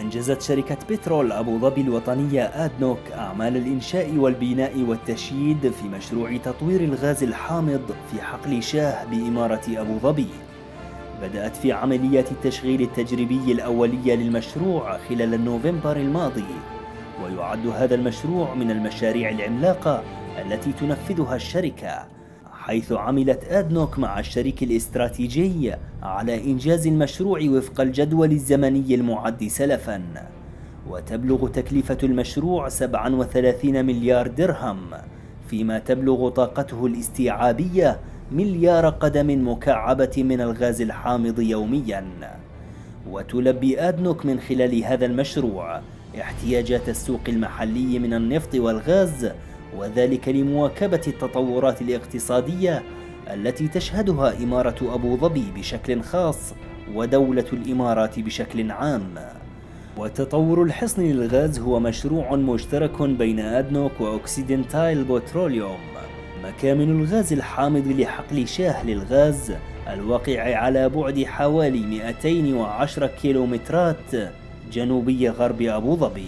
أنجزت شركة بترول أبو ظبي الوطنية آدنوك أعمال الإنشاء والبناء والتشييد في مشروع تطوير الغاز الحامض في حقل شاه بإمارة أبو ظبي. بدأت في عمليات التشغيل التجريبي الأولية للمشروع خلال نوفمبر الماضي، ويعد هذا المشروع من المشاريع العملاقة التي تنفذها الشركة، حيث عملت آدنوك مع الشريك الاستراتيجي على إنجاز المشروع وفق الجدول الزمني المعد سلفاً. وتبلغ تكلفة المشروع 37 مليار درهم، فيما تبلغ طاقته الاستيعابية مليار قدم مكعبة من الغاز الحامض يومياً. وتلبي آدنوك من خلال هذا المشروع احتياجات السوق المحلي من النفط والغاز، وذلك لمواكبة التطورات الاقتصادية التي تشهدها إمارة أبو ظبي بشكل خاص ودولة الإمارات بشكل عام. وتطور الحصن للغاز هو مشروع مشترك بين آدنوك وأوكسيدنتال بتروليوم، مكامن الغاز الحامض لحقل شاه للغاز الواقع على بعد حوالي 210 كيلومترات جنوبي غرب أبو ظبي.